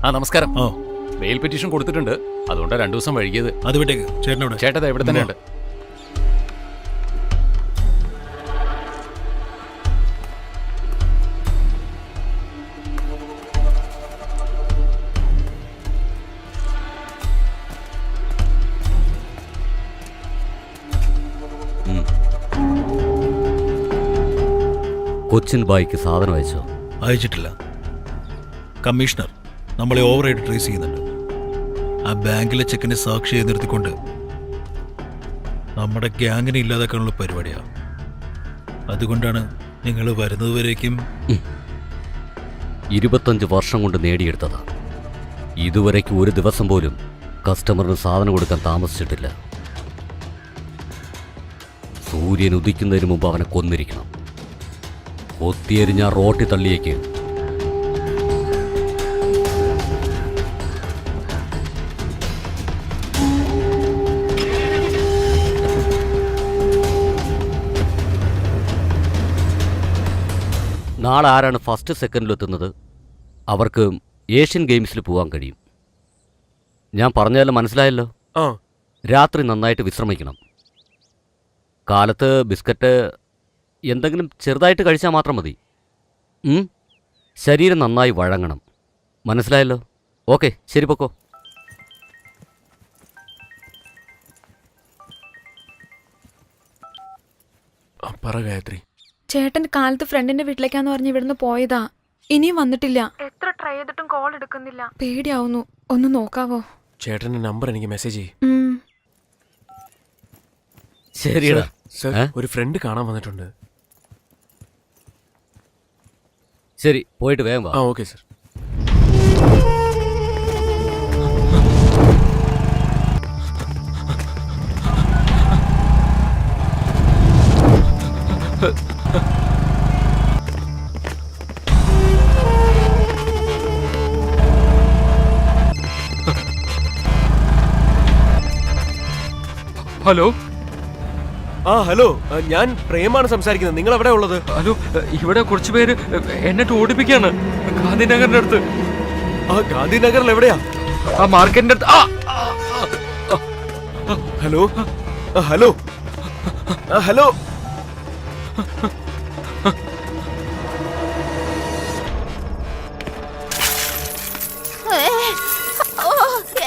ആ നമസ്കാരം. ഓ, bail petition കൊടുത്തിട്ടുണ്ട്, അതുകൊണ്ടാണ് 2 ദിവസം വൈകിയത്. അത് വിട്ടേക്ക്. ചേട്ടനോട് ചേട്ടത് എവിടെ തന്നെയുണ്ട്. കൊച്ചിൻ ബായിക്ക് സാധനം അയച്ചോ? അയച്ചിട്ടില്ല. കമ്മീഷണർ നമ്മളെ ഓവറായിട്ട് ട്രേസ് ചെയ്യുന്നുണ്ട്. ആ ബാങ്കിലെ ചെക്കിനെ സാക്ഷിയായി നിർത്തിക്കൊണ്ട് നമ്മുടെ ഗ്യാങ്ങിനെ ഇല്ലാതാക്കാനുള്ള പരിപാടിയാണ്. അതുകൊണ്ടാണ് നിങ്ങൾ വരുന്നതുവരേക്കും 25 വർഷം കൊണ്ട് നേടിയെടുത്തതാ. ഇതുവരേക്കും ഒരു ദിവസം പോലും കസ്റ്റമറിന് സാധനം കൊടുക്കാൻ താമസിച്ചിട്ടില്ല. സൂര്യൻ ഉദിക്കുന്നതിന് മുമ്പ് അവനെ കൊന്നിരിക്കണം. ഒത്തിയെരിഞ്ഞ റോട്ടി തള്ളിയേക്ക്. നാളെ ആരാണ് ഫസ്റ്റ് സെക്കൻഡിലെത്തുന്നത് അവർക്ക് ഏഷ്യൻ ഗെയിംസിൽ പോകാൻ കഴിയും. ഞാൻ പറഞ്ഞതെല്ലാം മനസ്സിലായല്ലോ? രാത്രി നന്നായിട്ട് വിശ്രമിക്കണം. കാലത്ത് ബിസ്ക്കറ്റ് എന്തെങ്കിലും ചെറുതായിട്ട് കഴിച്ചാൽ മാത്രം മതി. ശരീരം നന്നായി വഴങ്ങണം. മനസ്സിലായല്ലോ? ഓക്കെ, ശരി, പൊക്കോ. പറ ഗായത്രി. ചേട്ടൻ കാലത്ത് ഫ്രണ്ടിന്റെ വീട്ടിലേക്കാന്ന് പറഞ്ഞ് ഇവിടുന്ന് പോയതാ. ഇനിയും വന്നിട്ടില്ല. എത്ര ട്രൈ ചെയ്തിട്ടും കോൾ എടുക്കുന്നില്ല. പേടിയാവുന്നു. ഒന്ന് നോക്കാവോ? ചേട്ടന്റെ നമ്പർ എനിക്ക് മെസ്സേജ് ചെയ്യ്. ശരിയടാ. ഒരു ഫ്രണ്ട് കാണാൻ വന്നിട്ടുണ്ട്. ശരി, പോയിട്ട് വേഗം വാ. Okay sir. ഹലോ. ഹലോ, ഞാൻ പ്രേമാണ് സംസാരിക്കുന്നത്. നിങ്ങൾ എവിടെ ഉള്ളത്? ഹലോ, ഇവിടെ കുറച്ച് പേര് എന്നെ ഓടിപ്പിക്കാണ് ഗാന്ധിനഗറിന്റെ അടുത്ത്. ഗാന്ധിനഗറിൽ എവിടെയാ? ആ മാർക്കറ്റിന്റെ അടുത്ത്. Hello hello hello.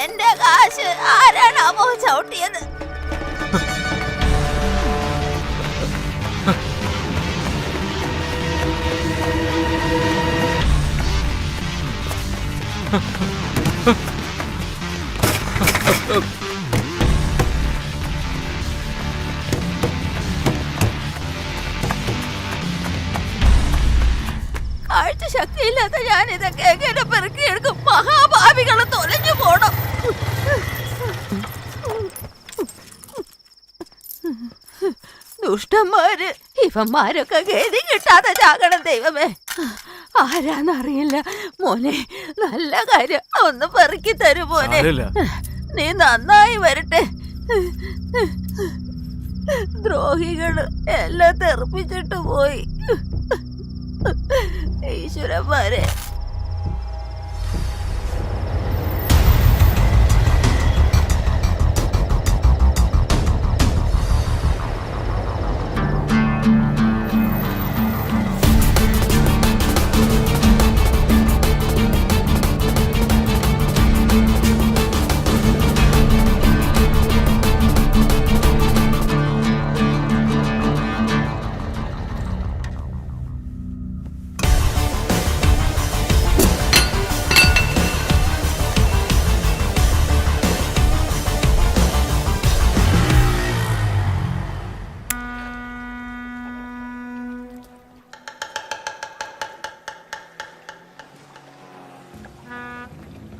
എന്റെ കാശ് ആരാണാമോ ചവിട്ടിയത്? കാഴ്ച ശക്തിയില്ലാത്ത ഞാൻ ഇതൊക്കെ എങ്ങനെ പെറുക്കിയെടുക്കും? മഹാഭാവികളെ തൊലഞ്ഞു പോണം. ദുഷ്ടന്മാര് ഇവന്മാരൊക്കെ ഗതി കിട്ടാതെ ചാകണം. ദൈവമേ, ആരാന്നറിയില്ല മോനെ. നല്ല കാര്യം, ഒന്ന് പെറുക്കി തരൂ മോനെ. നീ നന്നായി വരട്ടെ. ദ്രോഹികള് എല്ലാം തെറിപ്പിച്ചിട്ട് പോയി. ഈശ്വരന്മാരെ.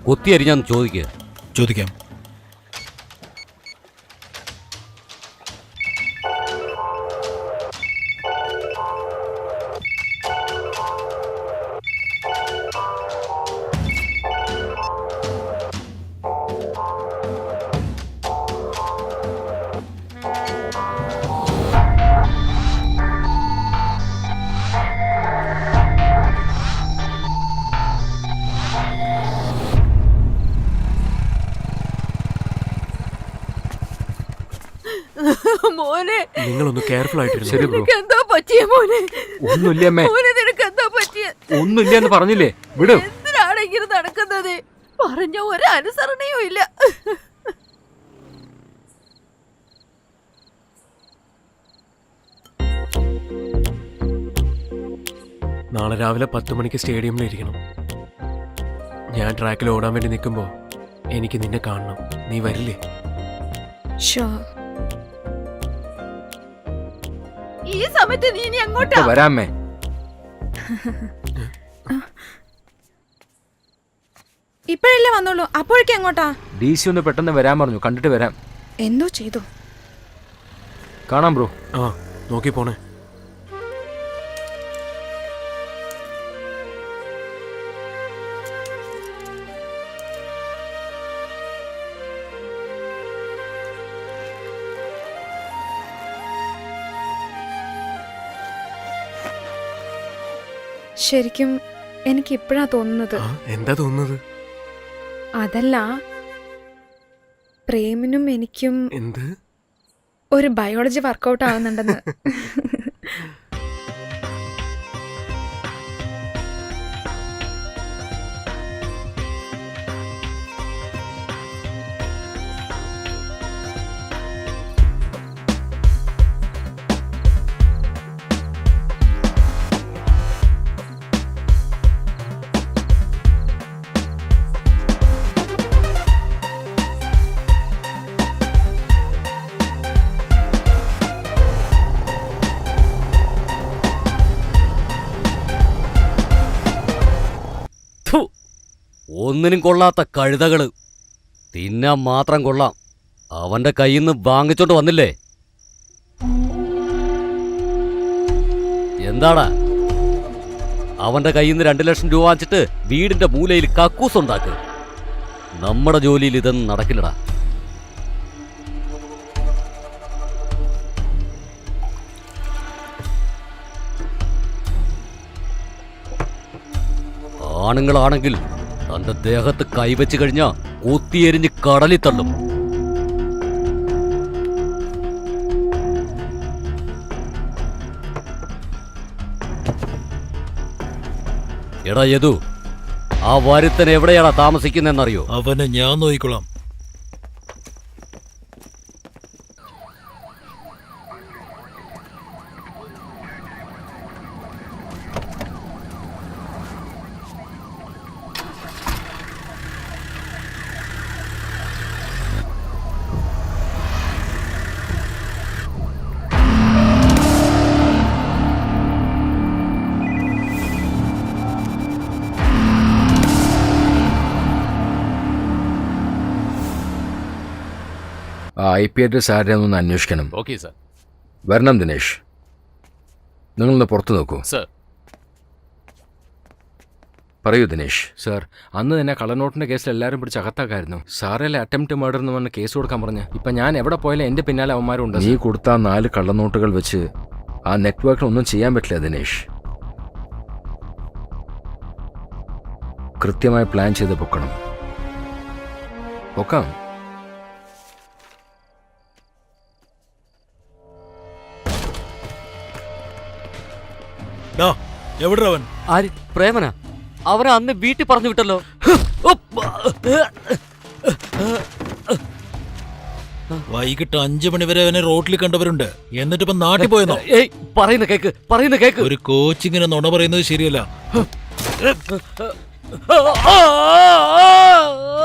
കൊത്തിയരിഞ്ഞാന്ന് ചോദിക്കാം. നിങ്ങളൊന്ന് കെയർഫുൾ ആയിട്ടിരുന്നു. ശരി ബ്രോ. നിനക്ക് എന്താ പറ്റിയ മോനെ? ഒന്നുമില്ല അമ്മേ. മോനെ നിനക്ക് എന്താ പറ്റിയ? ഒന്നുമില്ല എന്ന് പറഞ്ഞില്ലേ, വിട്. എന്തിനാണ് ഇങ്ങനെ നടക്കുന്നത്? പറഞ്ഞ ഒരു അനുസരണയും ഇല്ല. നാളെ രാവിലെ 10 മണിക്ക് സ്റ്റേഡിയമിൽ ഇരിക്കണം. ഞാൻ ട്രാക്കിൽ ഓടാൻ വേണ്ടി നിൽക്കുമ്പോൾ എനിക്ക് നിന്നെ കാണണം. നീ വരില്ലേ? ഷുവർ. ഈ സമയത്ത് നീ ഇനി അങ്ങോട്ടാ? ഇപ്പൊ വരാമേ. ഇപ്പോഴല്ലേ വന്നോളൂ, അപ്പോഴേക്കും എങ്ങോട്ടാ? DC ഒന്ന് പെട്ടെന്ന് വരാൻ പറഞ്ഞു, കണ്ടിട്ട് വരാം. എന്തോ ചെയ്തു? കാണാം ബ്രോ. ആ, നോക്കി പോണേ. ശരിക്കും എനിക്ക് ഇപ്പോഴാ തോന്നുന്നത്. എന്താ തോന്നുന്നത്? അതല്ല, പ്രേമിനും എനിക്കും എന്ത്? ഒരു ബയോളജി വർക്കൗട്ട് ആവുന്നുണ്ടെന്ന്. ഒന്നിനും കൊള്ളാത്ത കഴുതകള്. തിന്നാൻ മാത്രം കൊള്ളാം. അവന്റെ കയ്യിൽ നിന്ന് വാങ്ങിച്ചോണ്ട് വന്നില്ലേ? എന്താടാ, അവന്റെ കയ്യിൽ നിന്ന് 2 ലക്ഷം രൂപ വാങ്ങിച്ചിട്ട് വീടിന്റെ മൂലയിൽ കക്കൂസ് ഉണ്ടാക്ക്. നമ്മുടെ ജോലിയിൽ ഇതൊന്നും നടക്കില്ലടാ. ആണുങ്ങളാണെങ്കിൽ തന്റെ ദേഹത്ത് കൈവച്ച് കഴിഞ്ഞാ കുത്തിയെരിഞ്ഞ് കടലിൽ തള്ളും. എടാ യദു, ആ വരുത്തൻ എവിടെയാടാ താമസിക്കുന്നതെന്നറിയോ? അവനെ ഞാൻ നോക്കിക്കൊള്ളാം. ആ IP അഡ്രസ് ആരെയൊന്ന് അന്വേഷിക്കണം. Okay sir. വരണം ദിനേഷ്. നിങ്ങളൊന്ന് പുറത്തു നോക്കൂ. സർ. പറയൂ ദിനേഷ്. സാർ, അന്ന് തന്നെ കള്ളനോട്ടിന്റെ കേസിൽ എല്ലാവരും പിടിച്ച് അകത്താക്കായിരുന്നു. സാറല്ലേ അറ്റംപ്റ്റ് മർഡർ എന്ന് പറഞ്ഞ് കേസ് കൊടുക്കാൻ പറഞ്ഞ്. ഇപ്പൊ ഞാൻ എവിടെ പോയാലും എന്റെ പിന്നാലെ അവന്മാരുണ്ട്. നീ കൊടുത്ത 4 കള്ളനോട്ടുകൾ വെച്ച് ആ നെറ്റ്വർക്കിനൊന്നും ചെയ്യാൻ പറ്റില്ല ദിനേഷ്. കൃത്യമായി പ്ലാൻ ചെയ്ത് പൊക്കണം. പൊക്കാം. എവിടെ അവൻ? ആര്? പ്രേമന? അവനെ അന്ന് വീട്ടിൽ പറഞ്ഞു വിട്ടല്ലോ. വൈകിട്ട് 5 മണി വരെ അവനെ റോട്ടിൽ കണ്ടവരുണ്ട്. എന്നിട്ടിപ്പം നാട്ടിൽ പോയെന്നോ? ഏയ്, പറയുന്ന കേക്ക്. ഒരു കോച്ചിങ്ങിന് നുണ പറയുന്നത് ശരിയല്ല.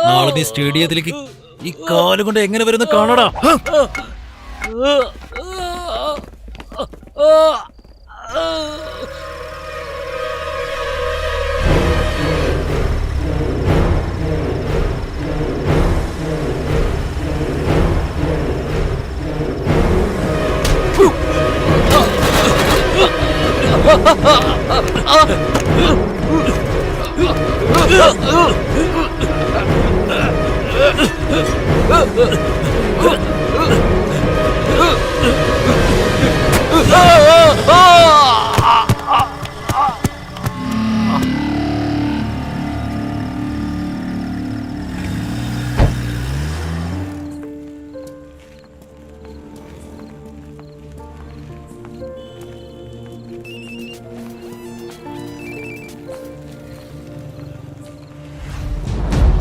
നാളെ നീ സ്റ്റേഡിയത്തിലേക്ക് ഈ കാലം കൊണ്ട് എങ്ങനെ വരുന്ന കാണടാ.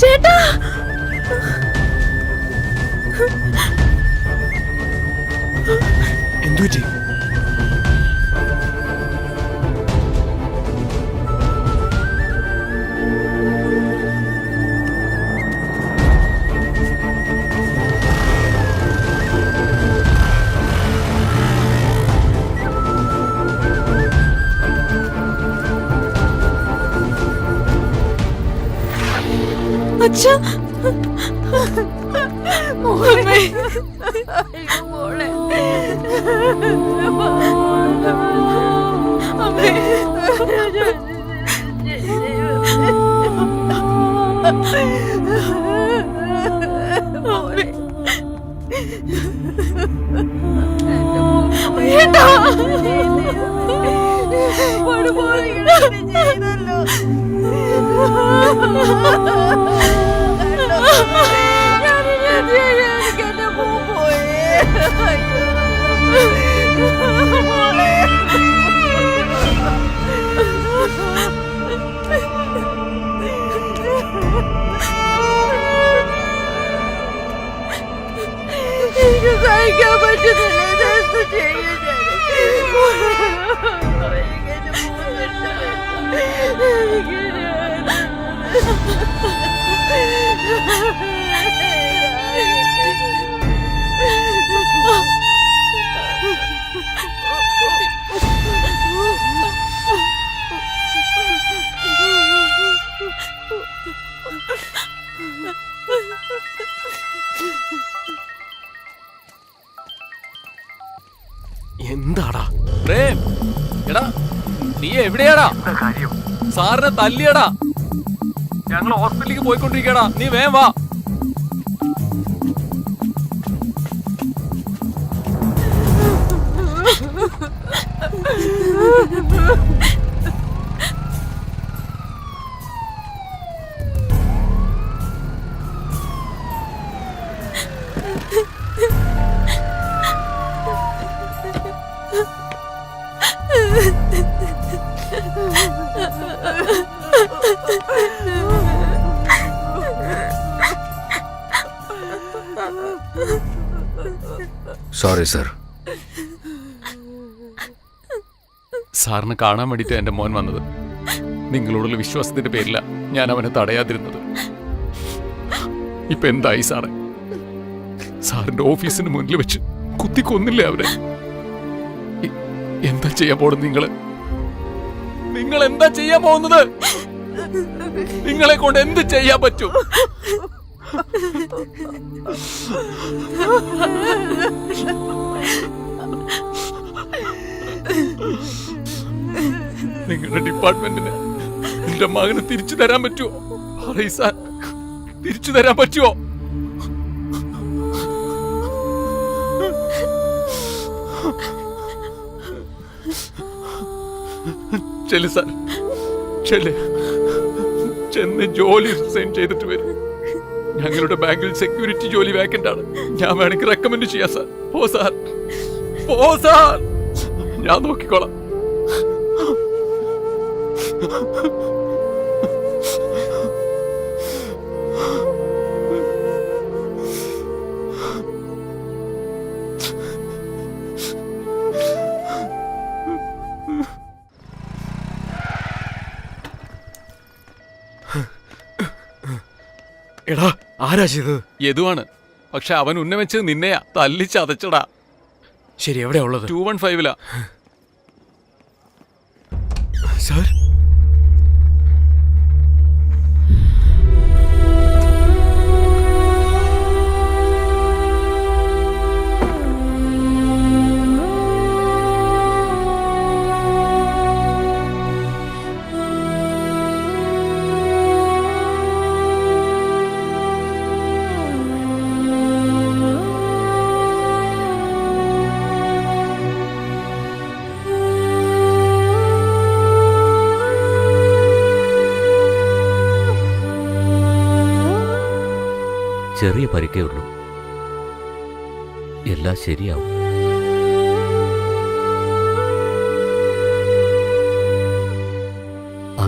ചേട്ടാ എന്തുപറ്റി? അച്ഛാ മോളെ അയ്യോ മോളെ അമ്മേ ഏട്ടാ ചെയ്തല്ലോ എനിക്ക് എന്റെ പൂ പോയേ മോളെ എനിക്ക് സഹിക്കാൻ പറ്റുന്നില്ല ഇതെന്ത് ചെയ്യും എന്താടാ പ്രേം എടാ നീ എവിടെയാടാ? സാറിനെ തല്ലിയടാ. ഞങ്ങൾ ഹോസ്പിറ്റലിലേക്ക് പോയിക്കൊണ്ടിരിക്കടാ, നീ വേഗം വാ. Sorry sir. സാറിനെ കാണാൻ വേണ്ടിയിട്ട് എൻ്റെ മോൻ വന്നത്. നിങ്ങളോടുള്ള വിശ്വാസത്തിന്റെ പേരില ഞാൻ അവനെ തടയാതിരുന്നത്. ഇപ്പൊ എന്തായി സാറേ? സാറിന്റെ ഓഫീസിന് മുന്നിൽ വെച്ച് കുത്തിക്കൊന്നില്ലേ അവരെ? എന്താ ചെയ്യാൻ പോകുന്നത് നിങ്ങള്? നിങ്ങൾ എന്താ ചെയ്യാൻ പോകുന്നത്? നിങ്ങളെ കൊണ്ട് എന്ത് ചെയ്യാൻ പറ്റും? നിങ്ങളുടെ ഡിപ്പാർട്ട്മെന്റിന് എന്റെ മകന് തിരിച്ചു തരാൻ പറ്റുമോ? പറയ് സാർ, തിരിച്ചു തരാൻ പറ്റുമോ? ചെല്ലു സാർ, ചെന്ന് ജോലി റിസൈൻ ചെയ്തിട്ട് വരും. ഞങ്ങളുടെ ബാങ്കിൽ സെക്യൂരിറ്റി ജോലി വേക്കന്റ് ആണ്. ഞാൻ വേണമെങ്കിൽ റെക്കമെൻഡ് ചെയ്യാം സാർ. പോ സാർ, പോ സാർ, ഞാൻ നോക്കിക്കോളാം. എടാ, ആരാ ചെയ്തത്? യദുവാണ്. പക്ഷെ അവൻ ഉന്നമിച്ചത് നിന്നെയാ. തല്ലിച്ചതച്ചടാ. ശരി, എവിടെയാ ഉള്ളത്? 215 സാർ. ചെറിയ പരിക്കേ ഉള്ളൂ, എല്ലാം ശരിയാവും.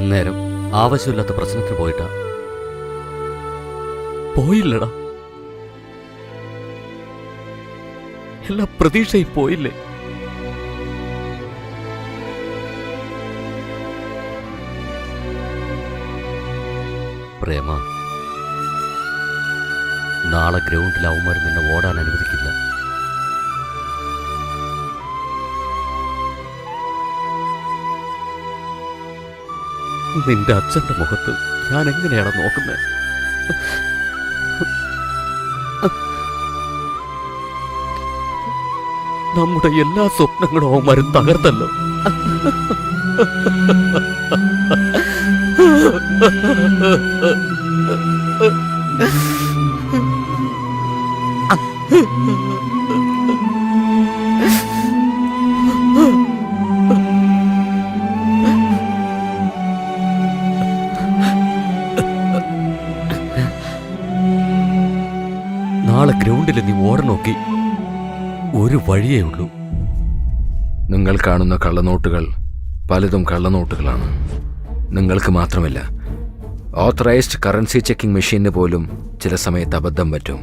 അന്നേരം ആവശ്യമില്ലാത്ത പ്രശ്നത്തിന് പോയിട്ടാ. പോയില്ലടാ, എല്ലാ പ്രതീക്ഷയും പോയില്ലേ? പ്രേമ, നാളെ ഗ്രൗണ്ടിൽ അവന്മാർ നിന്നെ ഓടാൻ അനുവദിക്കില്ല. നിന്റെ അച്ഛന്റെ മുഖത്ത് ഞാൻ എങ്ങനെയാണ് നോക്കുന്നത്? നമ്മുടെ എല്ലാ സ്വപ്നങ്ങളും അവന്മാർ തകർത്തല്ലോ. നാളെ ഗ്രൗണ്ടിൽ നീ ഓടനോക്കി ഒരു വഴിയേ ഉള്ളൂ. നിങ്ങൾ കാണുന്ന കള്ളനോട്ടുകൾ പലതും കള്ളനോട്ടുകളാണ്. നിങ്ങൾക്ക് മാത്രമല്ല, ഓത്തറൈസ്ഡ് കറൻസി ചെക്കിംഗ് മെഷീന് പോലും ചില സമയത്ത് അബദ്ധം പറ്റും.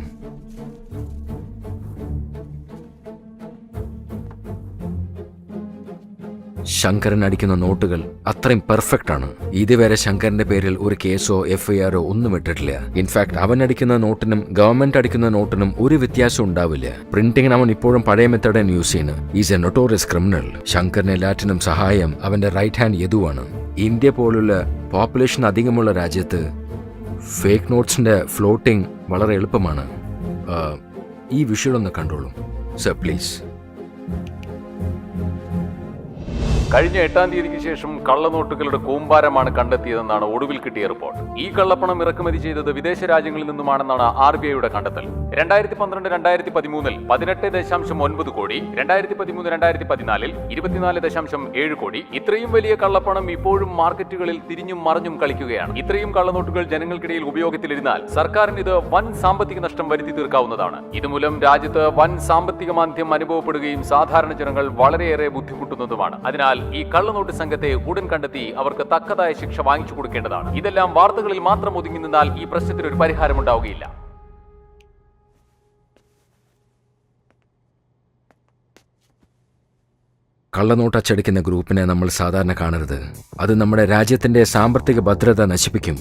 ശങ്കരൻ അടിക്കുന്ന നോട്ടുകൾ അത്രയും പെർഫെക്റ്റ് ആണ്. ഇതുവരെ ശങ്കരന്റെ പേരിൽ ഒരു കേസോ FIR ഒന്നും ഇട്ടിട്ടില്ല. ഇൻഫാക്ട് അവൻ അടിക്കുന്ന നോട്ടിനും ഗവൺമെന്റ് അടിക്കുന്ന നോട്ടിനും ഒരു വ്യത്യാസം ഉണ്ടാവില്ല. പ്രിന്റിങ്ങിന് അവൻ ഇപ്പോഴും പഴയ മെത്തേഡ് യൂസ് ചെയ്യുന്നു. Is a notorious criminal. ശങ്കരന് എല്ലാറ്റിനും സഹായം അവന്റെ റൈറ്റ് ഹാൻഡ് യദുവാണ്. ഇന്ത്യ പോലുള്ള പോപ്പുലേഷൻ അധികമുള്ള രാജ്യത്ത് ഫേക്ക് നോട്ട്സിന്റെ ഫ്ലോട്ടിംഗ് വളരെ എളുപ്പമാണ്. ഈ വിഷ്വൽ ഒന്ന് കണ്ടോളൂ സർ, പ്ലീസ്. കഴിഞ്ഞ 8-ാം തീയതിക്ക് ശേഷം കള്ളനോട്ടുകളുടെ കൂമ്പാരമാണ് കണ്ടെത്തിയതെന്നാണ് ഒടുവിൽ കിട്ടിയ റിപ്പോർട്ട്. ഈ കള്ളപ്പണം ഇറക്കുമതി ചെയ്തത് വിദേശ രാജ്യങ്ങളിൽ നിന്നുമാണെന്നാണ് RBIയുടെ കണ്ടെത്തൽ. 2012-2013 18.9 കോടി, 2013-2014 24.7 കോടി. ഇത്രയും വലിയ കള്ളപ്പണം ഇപ്പോഴും മാർക്കറ്റുകളിൽ തിരിഞ്ഞും മറിഞ്ഞും കളിക്കുകയാണ്. ഇത്രയും കള്ളനോട്ടുകൾ ജനങ്ങൾക്കിടയിൽ ഉപയോഗത്തിലിരുന്നാൽ സർക്കാരിന് ഇത് വൻ സാമ്പത്തിക നഷ്ടം വരുത്തി തീർക്കാവുന്നതാണ്. ഇതുമൂലം രാജ്യത്ത് വൻ സാമ്പത്തിക മാന്ദ്യം അനുഭവപ്പെടുകയും സാധാരണ ജനങ്ങൾ വളരെയേറെ ബുദ്ധിമുട്ടുന്നതുമാണ്. അതിനാൽ ഈ കള്ളനോട്ട് സംഘത്തെ ഉടൻ കണ്ടെത്തി അവർക്ക് തക്കതായ ശിക്ഷ വാങ്ങിച്ചു കൊടുക്കേണ്ടതാണ്. ഇതെല്ലാം വാർത്തകളിൽ മാത്രം ഒതുങ്ങി നിന്നാൽ ഈ പ്രശ്നത്തിന് ഒരു പരിഹാരം ഉണ്ടാവുകയില്ല. കള്ളനോട്ട് അച്ചടിക്കുന്ന ഗ്രൂപ്പിനെ നമ്മൾ സാധാരണ കാണരുത്. അത് നമ്മുടെ രാജ്യത്തിന്റെ സാമ്പത്തിക ഭദ്രത നശിപ്പിക്കും.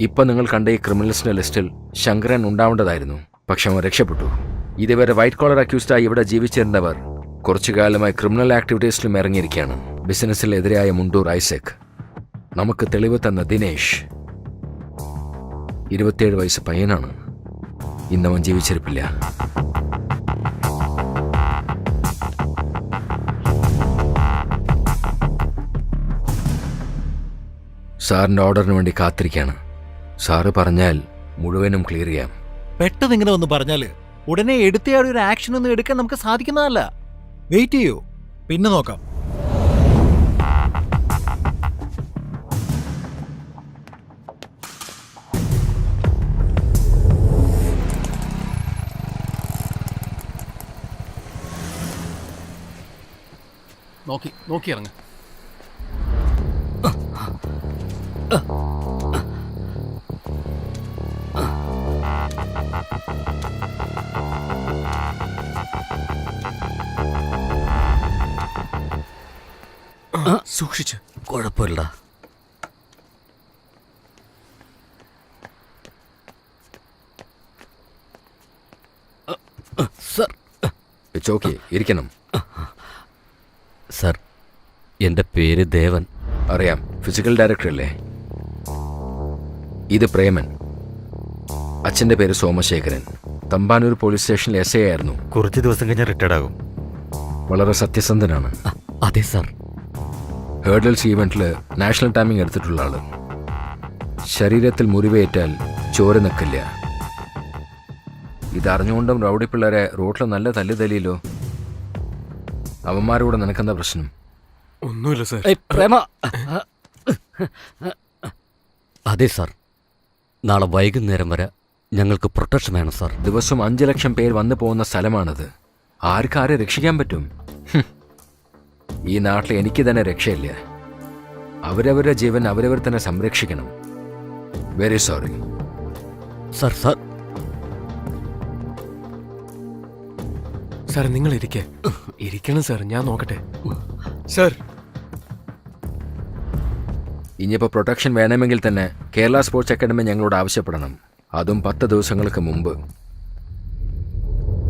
ഇപ്പൊ നിങ്ങൾ കണ്ട ഈ ക്രിമിനൽസിന്റെ ലിസ്റ്റിൽ ശങ്കരൻ ഉണ്ടാവേണ്ടതായിരുന്നു. പക്ഷെ അവൻ രക്ഷപ്പെട്ടു. ഇതുവരെ വൈറ്റ് കോളർ അക്യൂസ്ഡായി ഇവിടെ ജീവിച്ചിരുന്നവർ കുറച്ചു കാലമായി ക്രിമിനൽ ആക്ടിവിറ്റീസിലും ഇറങ്ങിയിരിക്കുകയാണ്. ബിസിനസ്സിൽ എതിരായ മുണ്ടൂർ ഐസക്, നമുക്ക് തെളിവ് തന്ന ദിനേശ്, 27 വയസ്സ് പയ്യനാണ്. ഇന്നവൻ ജീവിച്ചിരിപ്പില്ല. സാറിന്റെ ഓർഡറിന് വേണ്ടി കാത്തിരിക്കുകയാണ്. സാറ് പറഞ്ഞാൽ മുഴുവനും ക്ലിയർ ചെയ്യാം. പെട്ടെന്ന് ഇങ്ങനെ ഒന്ന് പറഞ്ഞാല് ഉടനെ എടുത്തയാൾ ഒരു ആക്ഷൻ ഒന്നും എടുക്കാൻ നമുക്ക് സാധിക്കുന്നതല്ല. വെയിറ്റ് ചെയ്യൂ, പിന്നെ നോക്കാം. നോക്കി ഇറങ്ങ. സൂക്ഷിച്ച്. കുഴപ്പമില്ല. സർ, ഇറ്റ്സ് ഓക്കേ, ഇരിക്കണം. സർ, എൻ്റെ പേര് ദേവൻ. അറിയാം, ഫിസിക്കൽ ഡയറക്ടർ അല്ലേ? ഇത് പ്രേമൻ. അച്ഛൻ്റെ പേര് സോമശേഖരൻ. തമ്പാനൂർ പോലീസ് സ്റ്റേഷനിൽ SI ആയിരുന്നു. കുറച്ച് ദിവസം കഴിഞ്ഞാൽ റിട്ടയർഡ് ആകും. വളരെ സത്യസന്ധനാണ്. അതെ സർ. ഹേർഡൽസ് ഈവൻറ്റിൽ നാഷണൽ ടൈമിംഗ് എടുത്തിട്ടുള്ള ആള്. ശരീരത്തിൽ മുറിവേറ്റാൽ ചോര നിൽക്കില്ല. ഇതറിഞ്ഞുകൊണ്ടും റൗഡി പിള്ളേരെ റോട്ടിൽ നല്ല തല്ലിതല്ലിയല്ലോ. അവന്മാരോട് നിനക്കെന്താ പ്രശ്നം? ഒന്നുമില്ല സാർ. പ്രേമ. അതെ സാർ, നാളെ വൈകുന്നേരം വരെ ഞങ്ങൾക്ക് പ്രൊട്ടക്ഷൻ വേണം സാർ. ദിവസം 5 ലക്ഷം പേർ വന്നു പോകുന്ന സ്ഥലമാണത്. ആർക്കാരെ രക്ഷിക്കാൻ പറ്റും? ഈ നാട്ടിൽ എനിക്ക് തന്നെ രക്ഷയില്ല. അവരവരുടെ ജീവൻ അവരവർ തന്നെ സംരക്ഷിക്കണം. Very sorry. Sir sir sir നിങ്ങൾ ഇരിക്കണം സാർ, ഞാൻ നോക്കട്ടെ. സാർ ഇനിയിപ്പോൾ പ്രൊട്ടക്ഷൻ വേണമെങ്കിൽ തന്നെ കേരള സ്പോർട്സ് അക്കാദമി ഞങ്ങളോട് ആവശ്യപ്പെടണം. അതും 10 ദിവസങ്ങൾക്ക് മുമ്പ്.